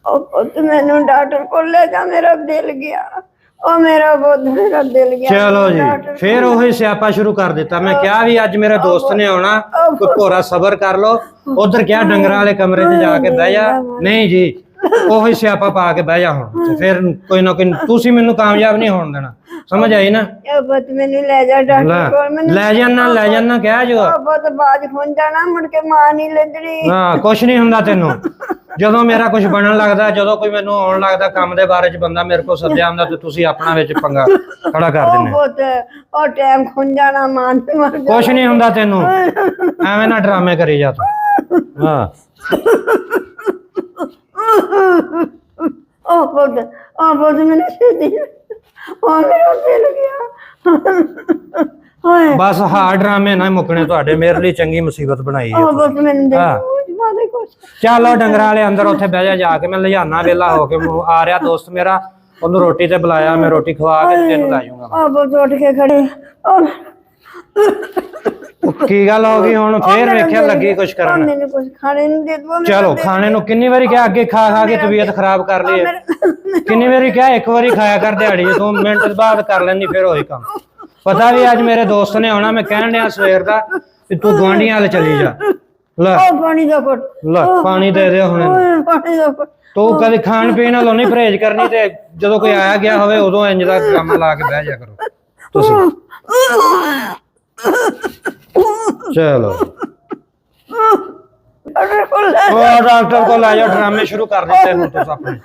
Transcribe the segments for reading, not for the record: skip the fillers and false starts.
ਉਹ ਪੁੱਤ ਮੈਨੂੰ ਡਾਕਟਰ ਕੋਲ ਲੈ ਜਾ, ਮੇਰਾ ਦਿਲ ਗਿਆ। ਉਹ ਮੇਰਾ ਪੁੱਤ, ਮੇਰਾ ਦਿਲ ਗਿਆ। ਚਲੋ ਜੀ, ਫਿਰ ਉਹੀ ਸਿਆਪਾ ਸ਼ੁਰੂ ਕਰ ਦਿੱਤਾ। ਮੈਂ ਕਿਹਾ ਵੀ ਅੱਜ ਮੇਰੇ ਦੋਸਤ ਨੇ ਆਉਣਾ, ਕੋਈ ਭੋਰਾ ਸਬਰ ਕਰ ਲੋ। ਉਧਰ ਕਿਹਾ ਡੰਗਰਾਂ ਵਾਲੇ ਕਮਰੇ 'ਚ ਜਾ ਕੇ ਬਹਿ ਜਾ। ਨਹੀਂ ਜੀ, ਉਹੀ ਸਿਆਪਾ ਪਾ ਕੇ ਬਹਿ ਜਾ ਹੁਣ। ਫਿਰ ਕੋਈ ਨਾ ਕੋਈ ਤੁਸੀਂ ਮੈਨੂੰ ਕਾਮਯਾਬ ਨਹੀਂ ਹੋਣ ਦੇਣਾ, ਸਮਝ ਆਈ ਨਾ? ਉਹ ਪੁੱਤ ਮੈਨੂੰ ਲੈ ਜਾ ਡਾਕਟਰ ਕੋਲ। ਮੈਨੂੰ ਲੈ ਜਾਣਾ ਕਹਿ ਜੋ। ਉਹ ਪੁੱਤ ਬਾਜ ਖੁੰਝ ਜਾਣਾ, ਮੁੜ ਕੇ ਮਾਂ ਨਹੀਂ ਲੈਂਦੀ। ਹਾਂ, ਕੁਛ ਨਹੀਂ ਹੁੰਦਾ ਤੈਨੂੰ। ਜਦੋਂ ਮੇਰਾ ਕੁਝ ਬਣਨ ਲੱਗਦਾ, ਜਦੋਂ ਕੋਈ ਮੈਨੂੰ ਆਉਣ ਲੱਗਦਾ ਕੰਮ ਦੇ ਬਾਰੇ 'ਚ ਬੰਦਾ ਮੇਰੇ ਕੋਲ ਸੱਦਿਆ ਹੁੰਦਾ, ਤੇ ਤੁਸੀਂ ਆਪਣਾ ਵਿੱਚ ਪੰਗਾ ਖੜਾ ਕਰ ਦਿੰਦੇ। ਪੁੱਤ ਉਹ ਟਾਈਮ ਖੁੰਝ ਜਾਣਾ, ਮਾਂ ਨਹੀਂ ਮਰ ਜਾ। ਕੁਛ ਨਹੀਂ ਹੁੰਦਾ ਤੈਨੂੰ, ਐਵੇਂ ਨਾ ਡਰਾਮੇ ਕਰੀ ਜਾ ਤੂੰ। ਹਾਂ ਉਹ ਪੁੱਤ ਮੈਨੂੰ ਛੇਤੀ, ਉਹ ਮੇਰਾ ਦਿਲ ਗਿਆ। ਹਾਏ ਬਸ ਹਾਂ, ਡਰਾਮੇ ਨਾ ਮੁੱਕਣੇ ਤੁਹਾਡੇ। ਮੇਰੇ ਲਈ ਚੰਗੀ ਮੁਸੀਬਤ ਬਣਾਈ ਹੈ। ਉਹ ਪੁੱਤ ਮੈਨੂੰ ਦੇ ਬਾਦੇ ਕੁਛ। ਚਲੋ ਡੰਗਰਾਂ ਵਾਲੇ ਅੰਦਰ ਉੱਥੇ ਬਹਿ ਜਾ ਕੇ। ਮੈਂ ਲਿਆਣਾ ਵੇਲਾ ਹੋ ਕੇ ਆ ਰਿਹਾ ਦੋਸਤ ਮੇਰਾ, ਉਹਨੂੰ ਰੋਟੀ ਤੇ ਬੁਲਾਇਆ। ਮੈਂ ਰੋਟੀ ਖਵਾ ਕੇ ਤੈਨੂੰ ਲੈ ਜਾਊਂਗਾ। ਉਹ ਪੁੱਤ ਉੱਠ ਕੇ ਖੜੇ। ਕੀ ਗੱਲ ਹੋ ਗਈ ਹੁਣ? ਫੇਰ ਵੇਖਿਆ ਲੱਗੀ ਕੁਛ ਕਰਨ। ਮੈਨੂੰ ਕੁਝ ਖਾਣੇ ਨੂੰ ਦੇ ਦੋ। ਚਲੋ ਖਾਣੇ ਨੂੰ ਕਿੰਨੀ ਵਾਰੀ ਕਿਹਾ, ਅੱਗੇ ਖਾ ਕੇ ਤਬੀਅਤ ਖਰਾਬ ਕਰ ਲਈ। ਕਿੰਨੀ ਵਾਰੀ ਕਿਹਾ, ਇੱਕ ਵਾਰੀ ਖਾਇਆ ਕਰ ਦਿਹਾੜੀ 2 ਮਿੰਟ ਬਾਅਦ ਕਰ ਲੈਂਦੀ, ਫਿਰ ਉਹੀ ਕੰਮ। ਪਤਾ ਵੀ ਅੱਜ ਮੇਰੇ ਦੋਸਤ ਨੇ ਆਉਣਾ। ਮੈਂ ਕਹਿਣ ਡਿਆ ਸਵੇਰ ਦਾ ਕਿ ਤੂੰ ਗੁਆਂਢੀਆਂ ਵੱਲ ਚਲੀ ਜਾ। ਲੈ ਪਾਣੀ ਦਾ ਘੁੱਟ, ਲੈ ਪਾਣੀ ਦੇ ਦੇ ਹੁਣ। ਪਾਣੀ ਦਾ ਘੁੱਟ। ਤੂੰ ਕਦੇ ਖਾਣ ਪੀਣ ਨਾਲੋਂ ਨਹੀਂ ਪਰਹੇਜ਼ ਕਰਨੀ, ਤੇ ਜਦੋਂ ਕੋਈ ਆਇਆ ਗਿਆ ਹੋਵੇ ਉਦੋਂ ਇੰਜ ਦਾ ਕੰਮ ਲਾ ਕੇ ਬਹਿ ਜਾ ਕਰੋ ਤੁਸੀਂ। ਚਲੋ ਉਹ ਡਾਕਟਰ ਕੋਲ ਆ ਜਾ। ਡਰਾਮੇ ਸ਼ੁਰੂ ਕਰ ਦਿੱਤੇ ਹੁਣ ਤੁਸੀਂ ਆਪਣੇ।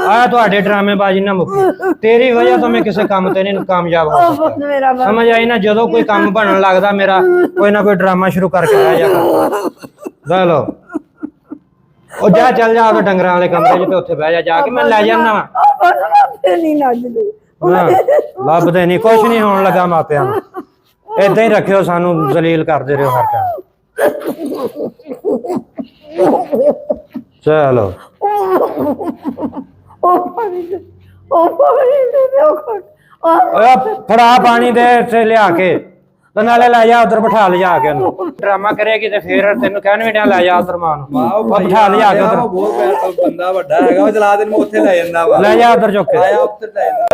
ਆਹ ਤੁਹਾਡੇ ਡਰਾਮੇਬਾਜ਼ੀ ਨਾ ਮੁੱਕੀ। ਤੇਰੀ ਵਜ੍ਹਾ ਤੋਂ ਮੈਂ ਕਿਸੇ ਕੰਮ ਤੇ ਨਹੀਂ ਕਾਮਯਾਬ ਹੋ ਸਕਦਾ, ਸਮਝ ਆਈ ਨਾ? ਜਦੋਂ ਕੋਈ ਕੰਮ ਬਣਨ ਲੱਗਦਾ ਮੇਰਾ, ਕੋਈ ਨਾ ਕੋਈ ਡਰਾਮਾ ਸ਼ੁਰੂ ਕਰਕੇ ਆ ਜਾ ਕਰ। ਲੋ ਉਹ ਜਾ, ਚੱਲ ਜਾ ਉਹਦੇ ਡੰਗਰਾਂ ਵਾਲੇ ਕਮਰੇ 'ਚ ਤੇ ਉੱਥੇ ਬਹਿ ਜਾ ਕੇ। ਮੈਂ ਲੈ ਜਾਣਾ ਵਾ। ਲੱਭਦੇ ਨਹੀਂ, ਕੁਛ ਨਹੀਂ ਹੋਣ ਲੱਗਾ ਮਾਪਿਆਂ ਨੂੰ। ਏਦਾਂ ਹੀ ਰੱਖਿਓ, ਸਾਨੂੰ ਜ਼ਲੀਲ ਕਰਦੇ ਰਹੋ ਹਰ ਟਾਈਮ। ਚਲੋ ਫੜਾ ਪਾਣੀ ਦੇ ਇੱਥੇ ਲਿਆ ਕੇ, ਤੇ ਨਾਲੇ ਲੈ ਜਾ ਉਧਰ ਬਿਠਾ ਲਿਜਾ ਕੇ ਉਹਨੂੰ। ਡਰਾਮਾ ਕਰੇਗੀ ਤੇ ਫੇਰ ਤੈਨੂੰ ਕਹਿਣ ਵੀ ਡਿਆ ਲੈ ਜਾ ਉਧਰ ਮਾਂ ਨੂੰ। ਬਿਠਾ ਲਿਜਾ ਕੇ ਉਧਰ। ਬਹੁਤ ਬੰਦਾ ਵੱਡਾ ਹੈਗਾ, ਉਹ ਚਲਾ ਦੇ, ਉੱਥੇ ਲੈ ਜਾਂਦਾ ਵਾ। ਲੈ ਜਾ ਉਧਰ ਚੁੱਕ ਕੇ। ਆਇਆ ਉੱਧਰ ਲੈ ਜਾਂਦਾ।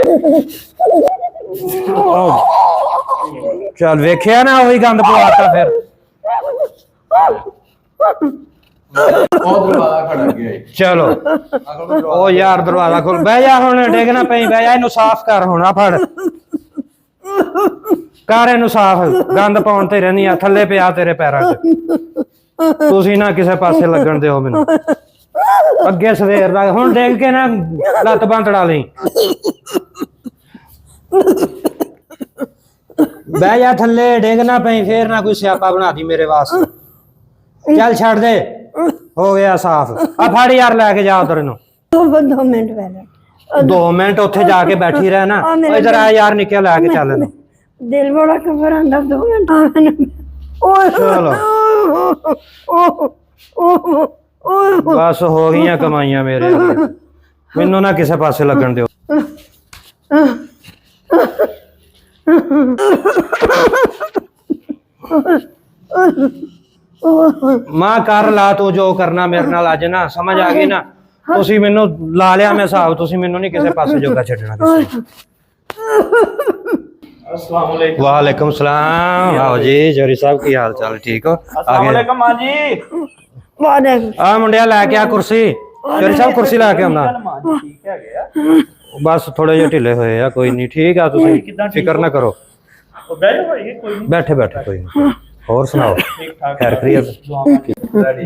ਚੱਲ ਵੇਖਿਆ ਨਾ, ਉਹੀ ਗੰਦ ਪਵਾਤਾ ਫਿਰ। ਉਹ ਦਰਵਾਜ਼ਾ ਖੜਾ ਗਿਆ। ਚਲੋ ਉਹ ਯਾਰ ਦਰਵਾਜ਼ਾ ਖੋਲ। ਬਹਿ ਜਾ ਹੁਣ, ਡਿੱਗਣਾ ਪਈ। ਬਹਿ ਜਾ, ਇਹਨੂੰ ਸਾਫ਼ ਕਰ ਹੁਣ। ਆ ਫੜ ਕਰ ਇਹਨੂੰ ਸਾਫ਼। ਗੰਦ ਪਾਉਣ ਤੇ ਰਹਿਨੀ ਆ, ਥੱਲੇ ਪਿਆ ਤੇਰੇ ਪੈਰਾਂ 'ਚ। ਤੁਸੀਂ ਨਾ ਕਿਸੇ ਪਾਸੇ ਲੱਗਣ ਦਿਓ ਮੈਨੂੰ। ਅੱਗੇ ਸਵੇਰ ਦਾ ਹੁਣ ਡਿੱਗ ਕੇ ਨਾ ਲੱਤ ਬਾਂਹ ਤੜਾ ਲਈ। ਬਹਿ ਜਾ ਥੱਲੇ, ਡਿੱਗ ਨਾ ਪਈ। ਫੇਰ ਨਾ ਕੋਈ ਸਿਆਪਾ ਬਣਾ ਦੀ ਮੇਰੇ ਵਾਸਤੇ। ਚੱਲ ਛੱਡ ਦੇ, ਹੋ ਗਿਆ ਸਾਫ਼। ਆ ਫੜ ਯਾਰ, ਲੈ ਕੇ ਜਾ ਉਧਰ ਇਹਨੂੰ। 2 ਮਿੰਟ ਪਹਿਲਾਂ 2 ਮਿੰਟ ਉੱਥੇ ਜਾ ਕੇ ਬੈਠੀ ਰਹਿ ਨਾ। ਇਧਰ ਆ ਯਾਰ, ਨਿੱਕੇ ਲੈ ਕੇ ਚੱਲ ਇਹਨੂੰ। ਦਿਲ ਬੜਾ ਘਬਰਾਉਂਦਾ। 2 ਮਿੰਟ ਚਲੋ ਬਸ ਹੋ ਗਈਆਂ ਕਮਾਈਆਂ ਮੇਰੇ। ਮੈਨੂੰ ਨਾ ਕਿਸੇ ਪਾਸੇ ਲੱਗਣ ਦਿਓ। ਮਾਂ ਕਰ ਲਾ ਤੂੰ ਜੋ ਕਰਨਾ ਮੇਰੇ ਨਾਲ ਅੱਜ ਨਾ, ਸਮਝ ਆ ਗਈ ਨਾ? ਤੁਸੀਂ ਮੈਨੂੰ ਲਾ ਲਿਆ ਮੈਂ ਹਿਸਾਬ, ਤੁਸੀਂ ਮੈਨੂੰ ਨਹੀਂ ਕਿਸੇ ਪਾਸੇ ਜੋਗਾ ਛੱਡਣਾ। अस्सलाम वालेकुम। वालेकुम सलाम। आओ जी जोरी साहब, की हाल चाल? ठीक हो? अस्सलाम वालेकुम मां जी। आ मुंडिया लेके आ कुर्सी। जोरी साहब कुर्सी लेके आना। ठीक है गया बस थोड़े जे ढिले होए आ, कोई नहीं ठीक है, तुसीं फिक्र ना करो। बैठे बैठे कोई नहीं। और सुनाओ, खैर खैरियत?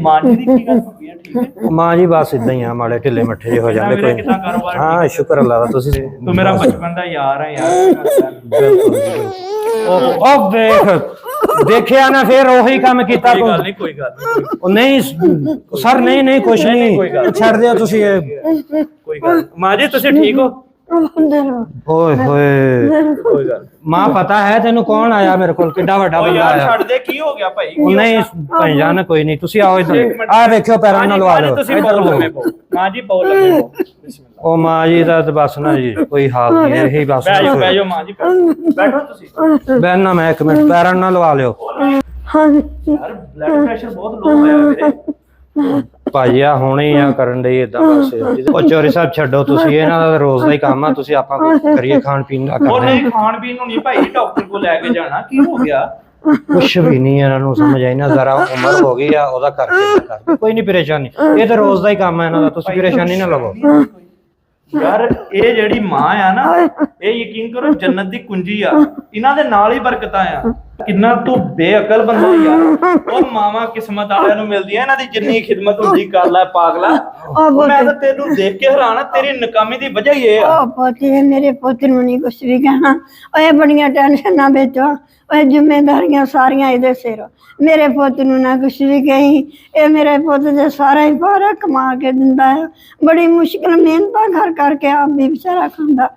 मां जी दी की गल होगी है? ठीक है मां जी, बस इदां ही आ, माड़े ढिले मट्ठे हो जांदे। कोई हां, शुक्र अल्लाह दा। तुसीं तू मेरा बचपन दा यार है यार। ओ देख देखिया ना, फिर ओही काम कीता। कोई गल नहीं। नहीं सर, नहीं कुछ नहीं, छड़ दियो तुसीं। कोई गल मां जी, तुसीं ठीक हो? ओए होए मां, पता है तेनू कौन आया मेरे कोल? किड्डा वड्डा बंदा आया। छड़ दे, की हो गया भाई? नहीं भाई जान, कोई नहीं। तुसी आओ इधर। आ देखियो पैरां नाल लवा लो। इधर लो मां जी, बहुत लगे हो। बिस्मिल्लाह। ओ मां जी दा ते बस ना जी, कोई हाल नहीं है, यही बस। बैठो मां जी, बैठो तुसी। बैठना मैं, एक मिनट पैरां नाल लवा लियो। यार ब्लड प्रेशर बहुत लो है मेरे। ਭਾਜੀ ਆ ਹੁਣੇ ਆ ਕਰਨ ਦੇ ਇਦਾਂ ਬਸ ਉਹ ਚੋਰੀ ਸਾਹਿਬ ਛੱਡੋ ਤੁਸੀਂ ਇਹਨਾਂ ਦਾ ਰੋਜ਼ ਦਾ ਹੀ ਕੰਮ ਆ ਤੁਸੀਂ ਆਪਾਂ ਕਰੀਏ ਖਾਣ ਪੀਣ ਦਾ ਉਹ ਕਰਦੇ ਨਹੀਂ ਖਾਣ ਪੀਣ ਨੂੰ ਨਹੀਂ ਭਾਈ ਡਾਕਟਰ ਕੋਲ ਲੈ ਕੇ ਜਾਣਾ ਕੀ ਹੋ ਗਿਆ ਕੁਛ ਵੀ ਨਹੀਂ ਇਹਨਾਂ ਨੂੰ ਸਮਝ ਆਈ ਨਾ ਜ਼ਰਾ ਉਮਰ ਹੋ ਗਈ ਆ ਉਹਦਾ ਕਰਕੇ ਕੋਈ ਨਹੀਂ ਪਰੇਸ਼ਾਨੀ ਇਹ ਤਾਂ ਰੋਜ਼ ਦਾ ਹੀ ਕੰਮ ਹੈ ਇਹਨਾਂ ਦਾ ਤੁਸੀਂ ਪਰੇਸ਼ਾਨੀ ਨਾ ਲਵੋ ਯਾਰ ਇਹ ਜਿਹੜੀ ਮਾਂ ਆ ਨਾ ਇਹ ਯਕੀਨ ਕਰੋ ਜੰਨਤ ਦੀ ਕੁੰਜੀ ਆ ਇਹਨਾਂ ਦੇ ਨਾਲ ਹੀ ਬਰਕਤਾਂ ਆ ਕਿੰਨਾ ਤੂੰ ਬੇਅਕਲ ਬੰਦਾ ਯਾਰ ਉਹ ਮਾਵਾਂ ਕਿਸਮਤ ਵਾਲਿਆਂ ਨੂੰ ਮਿਲਦੀਆਂ ਇਹਨਾਂ ਦੀ ਜਿੰਨੀ ਖਿਦਮਤ ਹੁੰਦੀ ਕਰ ਲੈ ਪਾਗਲਾ ਮੈਂ ਤਾਂ ਤੈਨੂੰ ਦੇਖ ਕੇ ਹੈਰਾਨ ਆ ਤੇਰੀ ਨਕਾਮੀ ਦੀ ਵਜ੍ਹਾ ਹੀ ਇਹ ਆ ਉਹ ਪੋਤੀ ਮੇਰੇ ਪੁੱਤ ਨੂੰ ਨਹੀਂ ਕੁਛ ਵੀ ਕਹਿਣਾ ਉਹ ਬੜੀਆਂ ਟੈਨਸ਼ਨਾਂ ਵਿੱਚ ਉਹ ਜ਼ਿੰਮੇਵਾਰੀਆਂ ਸਾਰੀਆਂ ਇਹਦੇ ਸਿਰ ਮੇਰੇ ਪੁੱਤ ਨੂੰ ਨਾ ਕੁਛ ਵੀ ਕਹੀ ਇਹ ਮੇਰੇ ਪੁੱਤ ਦੇ ਸਾਰਾ ਹੀ ਭਾਰਾ ਕਮਾ ਕੇ ਦਿੰਦਾ ਹੈ ਬੜੀ ਮੁਸ਼ਕਿਲ ਮਿਹਨਤਾਂ ਕਰ ਕਰਕੇ ਆਪ ਵੀ ਵਿਚਾਰਾ ਖਾਂਦਾ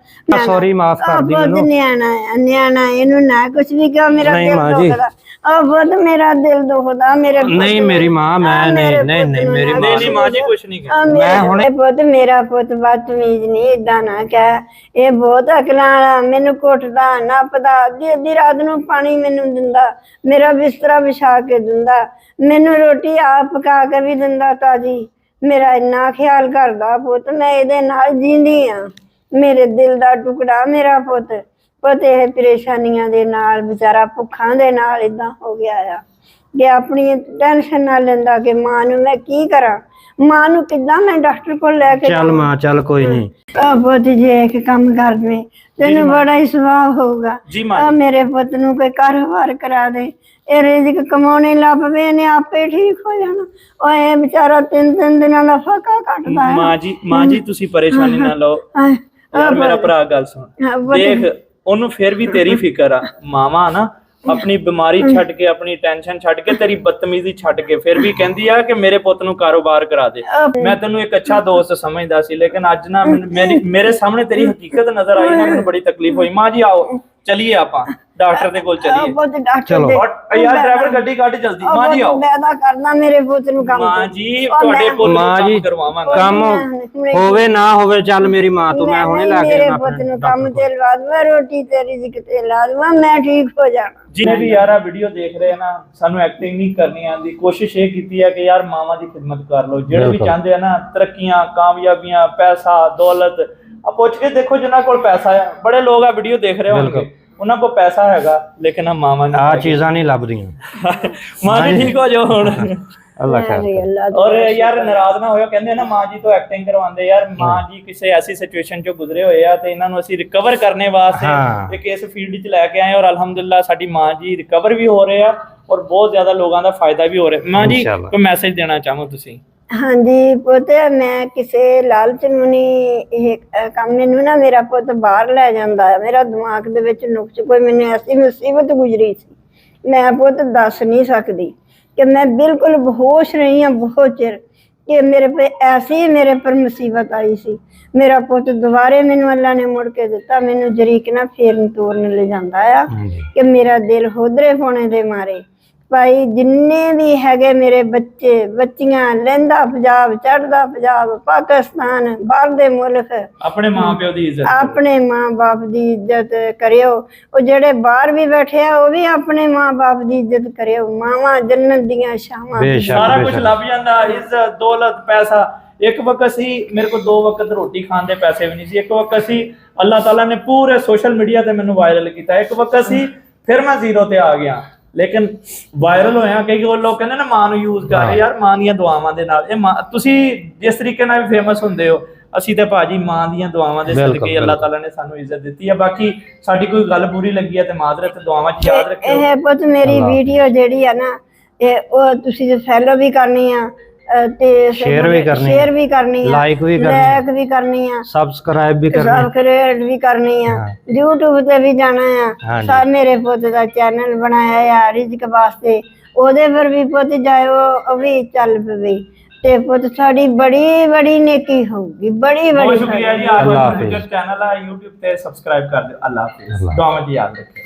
ਸੌਰੀ ਮਾਫ ਕਰ ਦੀ ਮੈਨੂੰ ਨਿਆਣਾ ਇਹਨੂੰ ਨਾ ਕੁਛ ਵੀ ਕਹੋ ਮੇਰਾ ਦਿਲ ਦੁਖਦਾ ਉਹ ਬਹੁਤ ਮੇਰਾ ਦਿਲ ਦੁਖਦਾ ਮੇਰੇ ਨਹੀਂ ਮੇਰੀ ਮਾਂ ਮੈਂ ਨਹੀਂ ਮੇਰੀ ਮਾਂ ਨਹੀਂ ਮਾਂ ਜੀ ਕੁਛ ਨਹੀਂ ਮੈਂ ਹੁਣੇ ਪੁੱਤ ਮੇਰਾ ਪੁੱਤ ਬਦਤਮੀਜ਼ ਨਹੀਂ ਏਦਾਂ ਨਾ ਕਹਿ ਇਹ ਬਹੁਤ ਅਕਲਾਂ ਵਾਲਾ ਮੈਨੂੰ ਕੁੱਟਦਾ ਨੱਪਦਾ ਅੱਧੀ ਰਾਤ ਨੂੰ ਪਾਣੀ ਮੈਨੂੰ ਦਿੰਦਾ ਮੇਰਾ ਬਿਸਤਰਾ ਵਿਛਾ ਕੇ ਦਿੰਦਾ ਮੈਨੂੰ ਰੋਟੀ ਆਪ ਪਕਾ ਕੇ ਵੀ ਦਿੰਦਾ ਤਾਜੀ ਮੇਰਾ ਇੰਨਾ ਖਿਆਲ ਕਰਦਾ ਪੁੱਤ ਮੈਂ ਇਹਦੇ ਨਾਲ ਜੀਂਦੀ ਆ ਮੇਰੇ ਦਿਲ ਦਾ ਟੁਕੜਾ ਮੇਰਾ ਪੁੱਤ ਇਹ ਪਰੇਸ਼ਾਨੀਆਂ ਦੇ ਨਾਲ ਵਿਚਾਰਾ ਭੁੱਖਾਂ ਦੇ ਨਾਲ ਇਦਾਂ ਹੋ ਗਿਆ ਆ ਕਿ ਆਪਣੀ ਟੈਨਸ਼ਨ ਨਾ ਲੈਂਦਾ ਕਿ ਮਾਂ ਨੂੰ ਮੈਂ ਕੀ ਕਰਾਂ ਮਾਂ ਨੂੰ ਕਿੱਦਾਂ ਮੈਂ ਡਾਕਟਰ ਕੋਲ ਲੈ ਕੇ ਚੱਲ ਮਾਂ ਚੱਲ ਕੋਈ ਨਹੀਂ ਪੁੱਤ ਜੇ ਇੱਕ ਕੰਮ ਕਰ ਦੇ ਤੈਨੂੰ ਬੜਾ ਹੀ ਸੁਭਾਅ ਹੋਊਗਾ ਮੇਰੇ ਪੁੱਤ ਨੂੰ ਕੋਈ ਕਾਰੋਬਾਰ ਕਰਾ ਦੇ ਇਹ ਰਿਜ਼ਕ ਕਮਾਉਣੇ ਲੱਗ ਪਵੇ ਨੇ ਆਪੇ ਠੀਕ ਹੋ ਜਾਣਾ ਉਹ ਇਹ ਵਿਚਾਰਾ 3 ਦਿਨਾਂ ਦਾ ਫਾਕਾ ਕੱਟਦਾ ਹੈ ਮਾਂ ਜੀ ਤੁਸੀਂ ਪਰੇਸ਼ਾਨੀ ਨਾ ਲਓ ਯਾਰ ਮੇਰਾ ਭਰਾ ਗੱਲ ਸੁਣ ਦੇਖ ਉਹਨੂੰ ਫਿਰ ਵੀ ਤੇਰੀ ਫਿਕਰ ਆ ਮਾਵਾ ਨਾ ਆਪਣੀ ਬਿਮਾਰੀ ਛੱਡ ਕੇ ਆਪਣੀ ਟੈਨਸ਼ਨ ਛੱਡ ਕੇ ਤੇਰੀ ਬਦਤਮੀਜ਼ੀ ਛੱਡ ਕੇ ਫਿਰ ਵੀ ਕਹਿੰਦੀ ਆ ਕਿ ਮੇਰੇ ਪੁੱਤ ਨੂੰ ਕਾਰੋਬਾਰ ਕਰਾ ਦੇ ਮੈਂ ਤੈਨੂੰ ਇੱਕ ਅੱਛਾ ਦੋਸਤ ਸਮਝਦਾ ਸੀ ਲੇਕਿਨ ਅੱਜ ਨਾ ਮੇਰੇ ਸਾਹਮਣੇ ਤੇਰੀ ਹਕੀਕਤ ਨਜ਼ਰ ਆਈ ਨਾ ਮੈਨੂੰ ਬੜੀ ਤਕਲੀਫ ਹੋਈ ਮਾਂ ਜੀ ਆਓ ਚਲੀਏ ਆਪਾਂ ਡਾਕਟਰ ਦੇ ਕੋਲ ਚਲੀਏ ਚਲੋ ਯਾਰ ਡਰਾਈਵਰ ਗੱਡੀ ਕੱਢ ਜਲਦੀ ਮਾਂ ਜੀ ਆਓ ਪੈਦਾ ਕਰਨਾ ਮੇਰੇ ਪੁੱਤ ਨੂੰ ਕੰਮ ਮਾਂ ਜੀ ਤੁਹਾਡੇ ਕੋਲ ਕੰਮ ਕਰਵਾਵਾਂਗਾ ਕੰਮ ਹੋਵੇ ਨਾ ਹੋਵੇ ਚੱਲ ਮੇਰੀ ਮਾਂ ਤੋਂ ਮੈਂ ਹੁਣੇ ਲਾ ਕੇ ਮੇਰੇ ਪੁੱਤ ਨੂੰ ਕੰਮ ਤੇ ਲਵਾ ਦਵਾ ਰੋਟੀ ਤੇ ਰਿਜ਼ਕ ਤੇ ਲਾ ਦਵਾ ਮੈਂ ਠੀਕ ਹੋ ਜਾਣਾ ਜਿਹਨੇ ਵੀ ਯਾਰ ਆ ਵੀਡੀਓ ਦੇਖ ਰਹੇ ਨਾ ਸਾਨੂੰ ਐਕਟਿੰਗ ਨਹੀਂ ਕਰਨੀ ਆਂਦੀ ਕੋਸ਼ਿਸ਼ ਇਹ ਕੀਤੀ ਹੈ ਕਿ ਯਾਰ ਮਾਵਾਂ ਦੀ ਖਿਦਮਤ ਕਰ ਲਓ ਜਿਹੜੇ ਵੀ ਚਾਹੁੰਦੇ ਆ ਨਾ ਤਰੱਕੀਆਂ ਕਾਮਯਾਬੀਆਂ ਪੈਸਾ ਦੌਲਤ ਆ ਪੁੱਛ ਕੇ ਦੇਖੋ ਜਿਨ੍ਹਾਂ ਕੋਲ ਪੈਸਾ ਆ ਬੜੇ ਲੋਕ ਆ ਵੀਡੀਓ ਦੇਖ ਰਹੇ ਹੋਣਗੇ ਉਹਨਾਂ ਕੋਲ ਪੈਸਾ ਹੈਗਾ ਲੇਕਿਨ ਮਾਵਾਂ ਨੂੰ ਆ ਚੀਜ਼ਾਂ ਨਹੀਂ ਲੱਭਦੀਆਂ ਮਾਂ ਜੀ ਠੀਕ ਹੋ ਜਾਓ ਹੁਣ ਅੱਲਾਹ ਖੈਰ ਔਰ ਯਾਰ ਨਾਰਾਜ਼ ਨਾ ਹੋਇਓ ਕਹਿੰਦੇ ਨਾ ਮਾਂ ਜੀ ਤੋਂ ਐਕਟਿੰਗ ਕਰਵਾਉਂਦੇ ਯਾਰ ਮਾਂ ਜੀ ਕਿਸੇ ਐਸੀ ਸਿਚੁਏਸ਼ਨ ਚੋਂ ਗੁਜ਼ਰੇ ਹੋਏ ਆ ਤੇ ਇਹਨਾਂ ਨੂੰ ਅਸੀਂ ਰਿਕਵਰ ਕਰਨੇ ਵਾਸਤੇ ਇੱਕ ਇਸ ਫੀਲਡ 'ਚ ਲੈ ਕੇ ਆਏ ਔਰ ਅਲਹਮਦੁਲਿਲਾ ਸਾਡੀ ਮਾਂ ਜੀ ਰਿਕਵਰ ਵੀ ਹੋ ਰਹੇ ਆ ਔਰ ਬਹੁਤ ਜ਼ਿਆਦਾ ਲੋਕਾਂ ਦਾ ਫਾਇਦਾ ਵੀ ਹੋ ਰਿਹਾ ਮਾਂ ਜੀ ਕੋਈ ਮੈਸੇਜ ਦੇਣਾ ਚਾਹੋ ਤੁਸੀਂ ਹਾਂਜੀ ਪੁੱਤ ਮੈਂ ਕਿਸੇ ਲਾਲਚ ਨੂੰ ਨਹੀਂ ਇਹ ਕੰਮ ਮੈਨੂੰ ਨਾ ਮੇਰਾ ਪੁੱਤ ਬਾਹਰ ਲੈ ਜਾਂਦਾ ਹੈ ਮੇਰਾ ਦਿਮਾਗ ਦੇ ਵਿੱਚ ਨੁਕਸ ਕੋਈ ਮੈਨੂੰ ਐਸੀ ਮੁਸੀਬਤ ਗੁਜ਼ਰੀ ਸੀ ਮੈਂ ਪੁੱਤ ਦੱਸ ਨਹੀਂ ਸਕਦੀ ਕਿ ਮੈਂ ਬਿਲਕੁਲ ਬੇਹੋਸ਼ ਰਹੀ ਹਾਂ ਬਹੁਤ ਚਿਰ ਕਿ ਮੇਰੇ पे ਐਸੀ ਮੇਰੇ ਪਰ ਮੁਸੀਬਤ ਆਈ ਸੀ ਮੇਰਾ ਪੁੱਤ ਦੁਬਾਰੇ ਮੈਨੂੰ ਅੱਲਾ ਨੇ ਮੁੜ ਕੇ ਦਿੱਤਾ ਮੈਨੂੰ ਜਰੀਕ ਨਾ ਫੇਰਨ ਤੋਰਨ ਲੈ ਜਾਂਦਾ ਆ ਕਿ ਮੇਰਾ ਦਿਲ ਹੋਦਰੇ ਪਾਉਣੇ ਦੇ ਮਾਰੇ ਭਾਈ ਜਿੰਨੇ ਵੀ ਹੈਗੇ ਮੇਰੇ ਬੱਚੇ ਬੱਚੀਆਂ ਲਹਿੰਦਾ ਪੰਜਾਬ ਚੜ੍ਹਦਾ ਪੰਜਾਬ ਪਾਕਿਸਤਾਨ ਬਾਹਰ ਦੇ ਮੁਲਕ ਆਪਣੇ ਮਾਂ ਪਿਓ ਦੀ ਇੱਜ਼ਤ ਆਪਣੇ ਮਾਂ ਬਾਪ ਦੀ ਇੱਜ਼ਤ ਕਰਿਓ ਉਹ ਜਿਹੜੇ ਬਾਹਰ ਵੀ ਬੈਠੇ ਆ ਉਹ ਵੀ ਆਪਣੇ ਮਾਂ ਬਾਪ ਦੀ ਇੱਜ਼ਤ ਕਰਿਓ ਮਾਵਾਂ ਜੰਨਤ ਦੀਆਂ ਛਾਵਾਂ ਸਾਰਾ ਕੁਝ ਲੱਭ ਜਾਂਦਾ ਇੱਜ਼ਤ ਦੌਲਤ ਪੈਸਾ ਇੱਕ ਵਕਤ ਸੀ ਮੇਰੇ ਕੋਲ 2 ਵਕਤ ਰੋਟੀ ਖਾਣ ਦੇ ਪੈਸੇ ਵੀ ਨਹੀਂ ਸੀ ਇੱਕ ਵਕਤ ਸੀ ਅੱਲਾਹ ਤਾਲਾ ਨੇ ਪੂਰੇ ਸੋਸ਼ਲ ਮੀਡੀਆ ਤੇ ਮੈਨੂੰ ਵਾਇਰਲ ਕੀਤਾ ਇੱਕ ਵਕਤ ਸੀ ਫਿਰ ਮੈਂ ਜ਼ੀਰੋ ਤੇ ਆ ਗਿਆ ਲੇਕਿਨ ਵਾਇਰਲ ਹੋਇਆ ਕਈ ਲੋਕ ਕਹਿੰਦੇ ਨਾ ਮਾਂ ਨੂੰ ਯੂਜ਼ ਕਰ ਰਹੇ ਯਾਰ ਮਾਂ ਦੀਆਂ ਦੁਆਵਾਂ ਦੇ ਨਾਲ ਇਹ ਤੁਸੀਂ ਜਿਸ ਤਰੀਕੇ ਨਾਲ ਵੀ ਫੇਮਸ ਹੁੰਦੇ ਹੋ ਅਸੀਂ ਤੇ ਭਾਜੀ ਮਾਂ ਦੀਆਂ ਦੁਆਵਾਂ ਦੇ ਸਦਕੇ ਅੱਲਾਹ ਤਾਲਾ ਨੇ ਸਾਨੂੰ ਇੱਜ਼ਤ ਦਿੱਤੀ ਹੈ ਬਾਕੀ ਸਾਡੀ ਕੋਈ ਗੱਲ ਬੁਰੀ ਲੱਗੀ ਹੈ ਤੇ ਮਾਜ਼ਰਤ ਦੁਆਵਾਂ ਚ ਯਾਦ ਰੱਖਿਓ ਇਹ ਪੁੱਤ ਮੇਰੀ ਵੀਡੀਓ ਜਿਹੜੀ ਆ ਨਾ ਇਹ ਉਹ ਤੁਸੀਂ ਫੈਲੋ ਵੀ ਕਰਨੀ ਆ ਤੇ ਸ਼ੇਅਰ ਵੀ ਕਰਨੀ ਆ ਲਾਈਕ ਵੀ ਕਰਨੀ ਆ ਸਬਸਕ੍ਰਾਈਬ ਵੀ ਕਰਨੀ ਆ YouTube ਤੇ ਵੀ ਜਾਣਾ ਆ ਸਾਰੇ ਮੇਰੇ ਪੁੱਤ ਦਾ ਚੈਨਲ ਬਣਾਇਆ ਆ ਰਿਜ਼ਕ ਵਾਸਤੇ ਉਹਦੇ ਪਰ ਵੀ ਪੁੱਤ ਜਾਇਓ ਉਹ ਵੀ ਚੱਲ ਪਵੇ ਤੇ ਪੁੱਤ ਸਾਡੀ ਬੜੀ ਨੇਕੀ ਹੋਊਗੀ ਬੜੀ ਸ਼ੁਕਰੀਆ ਜੀ ਆਪ ਦਾ ਚੈਨਲ ਆ YouTube ਤੇ ਸਬਸਕ੍ਰਾਈਬ ਕਰ ਦਿਓ ਅੱਲਾਹ ਹਾਫਿਜ਼ ਦੁਆਵਾਂ ਜੀ ਯਾਦ ਰੱਖਿਓ